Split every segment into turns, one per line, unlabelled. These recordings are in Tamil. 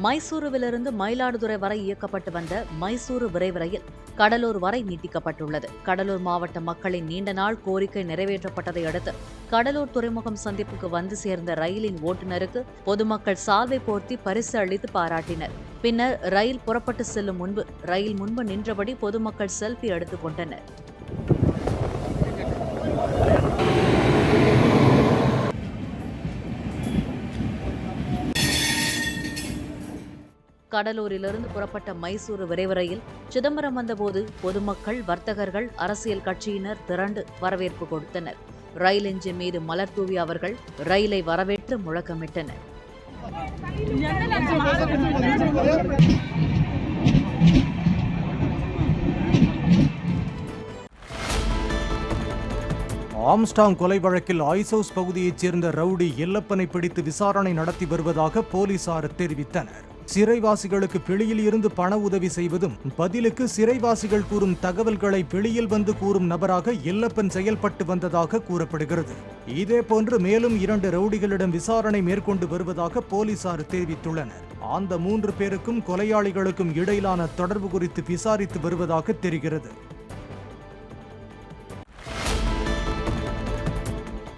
மைசூருவிலிருந்து மயிலாடுதுறை வரை இயக்கப்பட்டு வந்த மைசூரு விரைவு ரயில் கடலூர் வரை நீட்டிக்கப்பட்டுள்ளது. கடலூர் மாவட்ட மக்களின் நீண்ட நாள் கோரிக்கை நிறைவேற்றப்பட்டதை அடுத்து கடலூர் துறைமுகம் சந்திப்புக்கு வந்து சேர்ந்த ரயிலின் ஓட்டுநருக்கு பொதுமக்கள் சால்வை போர்த்தி பரிசு அளித்து பாராட்டினர். பின்னர் ரயில் புறப்பட்டு செல்லும் முன்பு ரயில் முன்பு நின்றபடி பொதுமக்கள் செல்ஃபி எடுத்துக் கொண்டனர். கடலூரிலிருந்து புறப்பட்ட மைசூரு விரைவு ரயில் சிதம்பரம் வந்தபோது பொதுமக்கள், வர்த்தகர்கள், அரசியல் கட்சியினர் திரண்டு வரவேற்பு கொடுத்தனர். ரயில் எஞ்சின் மீது மலர் தூவி அவர்கள் ரயிலை வரவேற்று முழக்கமிட்டனர்.
ஆம்ஸ்டாங் கொலை வழக்கில் ஐசோஸ் பகுதியைச் சேர்ந்த ரவுடி எல்லப்பனை பிடித்து விசாரணை நடத்தி வருவதாக போலீசார் தெரிவித்தனர். சிறைவாசிகளுக்கு வெளியில் இருந்து பண உதவி செய்வதும் பதிலுக்கு சிறைவாசிகள் கூறும் தகவல்களை வெளியில் வந்து கூறும் நபராக எல்லப்பன் செயல்பட்டு வந்ததாக கூறப்படுகிறது. இதேபோன்று மேலும் 2 ரவுடிகளிடம் விசாரணை மேற்கொண்டு வருவதாக போலீசார் தெரிவித்துள்ளனர். அந்த 3 பேருக்கும் கொலையாளிகளுக்கும் இடையிலான தொடர்பு குறித்து விசாரித்து வருவதாக தெரிகிறது.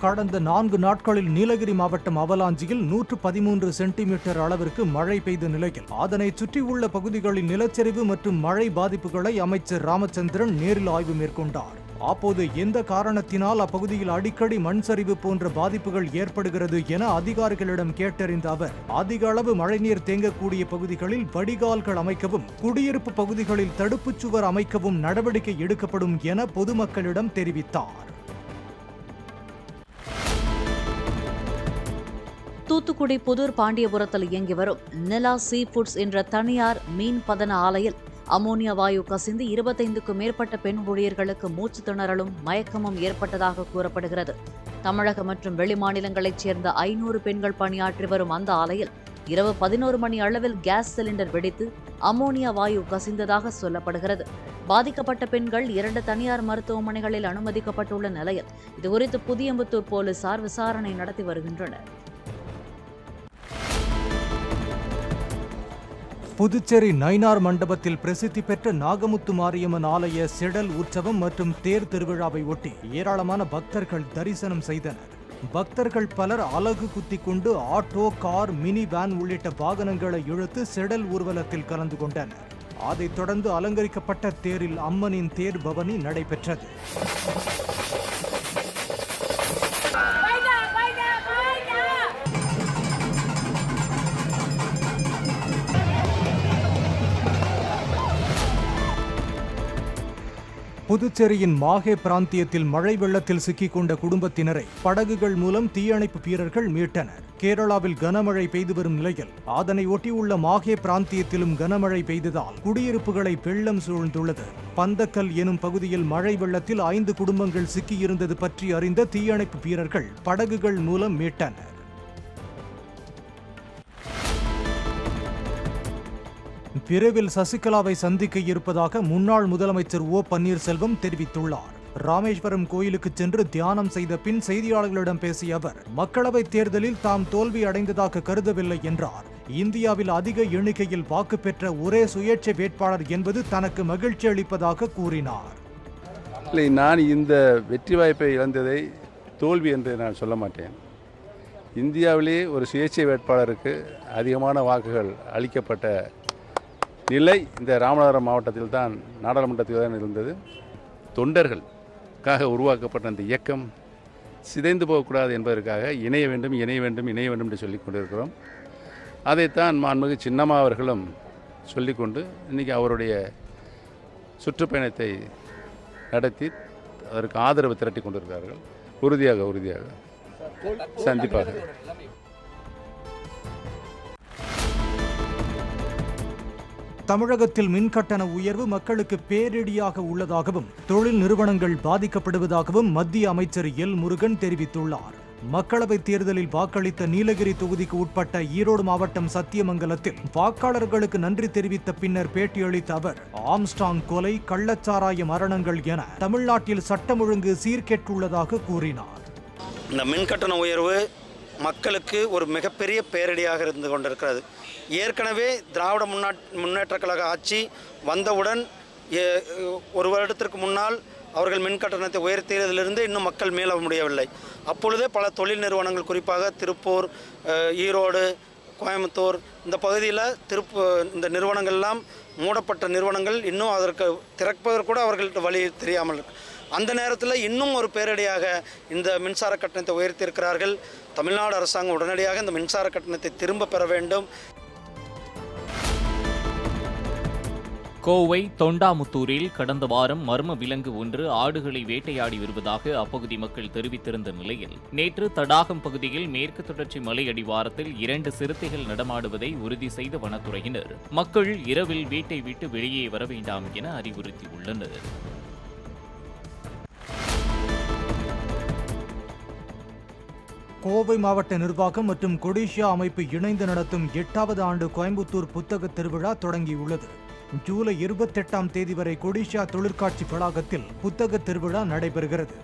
கடந்த 4 நாட்களில் நீலகிரி மாவட்டம் அவலாஞ்சியில் 113 சென்டிமீட்டர் அளவிற்கு மழை பெய்த நிலையில் அதனை சுற்றியுள்ள பகுதிகளில் நிலச்சரிவு மற்றும் மழை பாதிப்புகளை அமைச்சர் ராமச்சந்திரன் நேரில் ஆய்வு மேற்கொண்டார். அப்போது எந்த காரணத்தினால் அப்பகுதியில் அடிக்கடி மண் சரிவு போன்ற பாதிப்புகள் ஏற்படுகிறது என அதிகாரிகளிடம் கேட்டறிந்த அவர் அதிக அளவு மழைநீர் தேங்கக்கூடிய பகுதிகளில் வடிகால்கள் அமைக்கவும், குடியிருப்பு பகுதிகளில் தடுப்புச் சுவர் அமைக்கவும் நடவடிக்கை எடுக்கப்படும் என பொதுமக்களிடம் தெரிவித்தார்.
தூத்துக்குடி புதூர் பாண்டியபுரத்தில் இயங்கி வரும் நிலா சீ ஃபுட்ஸ் என்ற தனியார் மீன் பதன ஆலையில் அமோனியா வாயு கசிந்து 25க்கும் மேற்பட்ட பெண் ஊழியர்களுக்கு மூச்சு திணறலும் மயக்கமும் ஏற்பட்டதாக கூறப்படுகிறது. தமிழகம் மற்றும் வெளிமாநிலங்களைச் சேர்ந்த 500 பெண்கள் பணியாற்றி வரும் அந்த ஆலையில் இரவு 11 மணி அளவில் கேஸ் சிலிண்டர் வெடித்து அமோனியா வாயு கசிந்ததாக சொல்லப்படுகிறது. பாதிக்கப்பட்ட பெண்கள் 2 தனியார் மருத்துவமனைகளில் அனுமதிக்கப்பட்டுள்ள நிலையில் இதுகுறித்து புதியம்புத்தூர் போலீசார் விசாரணை நடத்தி வருகின்றனர்.
புதுச்சேரி நயினார் மண்டபத்தில் பிரசித்தி பெற்ற நாகமுத்து மாரியம்மன் ஆலய செடல் உற்சவம் மற்றும் தேர் திருவிழாவை ஒட்டி ஏராளமான பக்தர்கள் தரிசனம் செய்தனர். பக்தர்கள் பலர் அலகு குத்தி கொண்டு ஆட்டோ, கார், மினி வேன் உள்ளிட்ட வாகனங்களை இழுத்து செடல் ஊர்வலத்தில் கலந்து கொண்டனர். அதைத் தொடர்ந்து அலங்கரிக்கப்பட்ட தேரில் அம்மனின் தேர் பவனி நடைபெற்றது. புதுச்சேரியின் மாஹே பிராந்தியத்தில் மழை வெள்ளத்தில் சிக்கிக் கொண்ட குடும்பத்தினரை படகுகள் மூலம் தீயணைப்பு வீரர்கள் மீட்டனர். கேரளாவில் கனமழை பெய்து வரும் நிலையில் அதனை ஒட்டியுள்ள மாஹே பிராந்தியத்திலும் கனமழை பெய்ததால் குடியிருப்புகளை வெள்ளம் சூழ்ந்துள்ளது. பந்தக்கல் எனும் பகுதியில் மழை வெள்ளத்தில் 5 குடும்பங்கள் சிக்கியிருந்தது பற்றி அறிந்த தீயணைப்பு வீரர்கள் படகுகள் மூலம் மீட்டனர். விரைவில் சசிகலாவை சந்திக்க இருப்பதாக முன்னாள் முதலமைச்சர் ஓ பன்னீர்செல்வம் தெரிவித்துள்ளார். ராமேஸ்வரம் கோயிலுக்கு சென்று தியானம் செய்த பின் செய்தியாளர்களிடம் பேசிய அவர் மக்களவைத் தேர்தலில் தாம் தோல்வி அடைந்ததாக கருதவில்லை என்றார். இந்தியாவில் அதிக எண்ணிக்கையில் வாக்கு பெற்ற ஒரே சுயேட்சை வேட்பாளர் என்பது தனக்கு மகிழ்ச்சி அளிப்பதாக கூறினார்.
நான் இந்த வெற்றி வாய்ப்பை இழந்ததை தோல்வி என்று நான் சொல்ல மாட்டேன். இந்தியாவிலே ஒரு சுயேட்சை வேட்பாளருக்கு அதிகமான வாக்குகள் அளிக்கப்பட்ட நிலை இந்த ராமநாதபுரம் மாவட்டத்தில் தான், நாடாளுமன்றத்தில் தான் இருந்தது. தொண்டர்களுக்காக உருவாக்கப்பட்ட அந்த இயக்கம் சிதைந்து போகக்கூடாது என்பதற்காக இணைய வேண்டும் என்று சொல்லிக் கொண்டிருக்கிறோம். அதைத்தான் மாண்புமிகு சின்னம்மா அவர்களும் சொல்லிக்கொண்டு இன்றைக்கி அவருடைய சுற்றுப்பயணத்தை நடத்தி அதற்கு ஆதரவு திரட்டி கொண்டிருக்கிறார்கள். உறுதியாக சந்திப்பாக.
தமிழகத்தில் மின்கட்டண உயர்வு மக்களுக்கு பேரிடியாக உள்ளதாகவும் தொழில் நிறுவனங்கள் பாதிக்கப்படுவதாகவும் மத்திய அமைச்சர் எல் முருகன் தெரிவித்துள்ளார். மக்களவைத் தேர்தலில் வாக்களித்த நீலகிரி தொகுதிக்கு உட்பட்ட ஈரோடு மாவட்டம் சத்தியமங்கலத்தில் வாக்காளர்களுக்கு நன்றி தெரிவித்த பின்னர் பேட்டியளித்த அவர் ஆம்ஸ்டாங் கொலை, கள்ளச்சாராய மரணங்கள் என தமிழ்நாட்டில் சட்டம் ஒழுங்கு சீர்கெட்டுள்ளதாக கூறினார்.
இந்த மின்கட்டண உயர்வு மக்களுக்கு ஒரு மிகப்பெரிய பேரிடியாக இருந்து கொண்டிருக்கிறது. ஏற்கனவே திராவிட முன்னேற்றக் கழக ஆட்சி வந்தவுடன் ஒரு வருடத்திற்கு முன்னால் அவர்கள் மின் கட்டணத்தை உயர்த்தியதிலிருந்து இன்னும் மக்கள் மீள முடியவில்லை. அப்பொழுதே பல தொழில் நிறுவனங்கள், குறிப்பாக திருப்பூர், ஈரோடு, கோயம்புத்தூர் இந்த பகுதியில் இந்த நிறுவனங்கள்லாம் மூடப்பட்ட நிறுவனங்கள், இன்னும் அதற்கு திறப்பதற்கு கூட அவர்கள்ட்ட வழி தெரியாமல் இருக்கு. அந்த நேரத்தில் இன்னும் ஒரு பேரடியாக இந்த மின்சார கட்டணத்தை உயர்த்தியிருக்கிறார்கள். தமிழ்நாடு அரசாங்கம் உடனடியாக இந்த மின்சார கட்டணத்தை திரும்ப பெற வேண்டும்.
கோவை தொண்டாமுத்தூரில் கடந்த வாரம் மர்ம விலங்கு ஒன்று ஆடுகளை வேட்டையாடி வருவதாக அப்பகுதி மக்கள் தெரிவித்திருந்த நிலையில் நேற்று தடாகம் பகுதியில் மேற்கு தொடர்ச்சி மலை அடிவாரத்தில் 2 சிறுத்தைகள் நடமாடுவதை உறுதி செய்த வனத்துறையினர் மக்கள் இரவில் வீட்டை விட்டு வெளியே வர வேண்டாம் என அறிவுறுத்தியுள்ளனர்.
கோவை மாவட்ட நிர்வாகம் மற்றும் கொடிஷியா அமைப்பு இணைந்து நடத்தும் 8வது ஆண்டு கோயம்புத்தூர் புத்தக திருவிழா தொடங்கியுள்ளது. ஜூலை 28ஆம் தேதி வரை கொடிஷியா தொழிற்காட்சி வளாகத்தில் புத்தக திருவிழா நடைபெறுகிறது.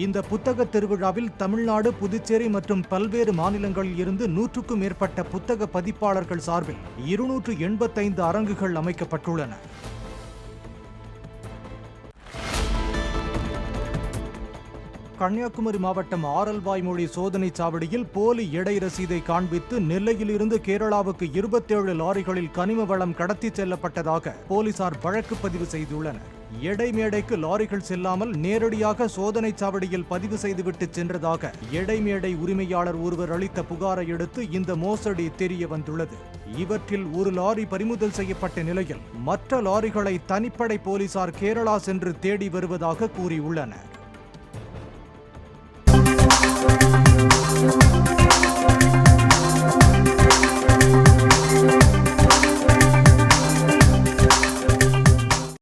இந்த புத்தக திருவிழாவில் தமிழ்நாடு, புதுச்சேரி மற்றும் பல்வேறு மாநிலங்களில் இருந்து 100க்கும் மேற்பட்ட புத்தக பதிப்பாளர்கள் சார்பில் 285 அரங்குகள் அமைக்கப்பட்டுள்ளன. கன்னியாகுமரி மாவட்டம் ஆரல்வாய்மொழி சோதனை சாவடியில் போலி எடை ரசீதை காண்பித்து நெல்லையிலிருந்து கேரளாவுக்கு 27 லாரிகளில் கனிம வளம் கடத்தி செல்லப்பட்டதாக போலீசார் வழக்கு பதிவு செய்துள்ளனர். எடை மேடைக்கு லாரிகள் செல்லாமல் நேரடியாக சோதனை சாவடியில் பதிவு செய்துவிட்டு சென்றதாக எடை மேடை உரிமையாளர் ஒருவர் அளித்த புகாரை அடுத்து இந்த மோசடி தெரிய வந்துள்ளது. இவற்றில் ஒரு லாரி பறிமுதல் செய்யப்பட்ட நிலையில் மற்ற லாரிகளை தனிப்படை போலீசார் கேரளா சென்று தேடி வருவதாக கூறியுள்ளனர்.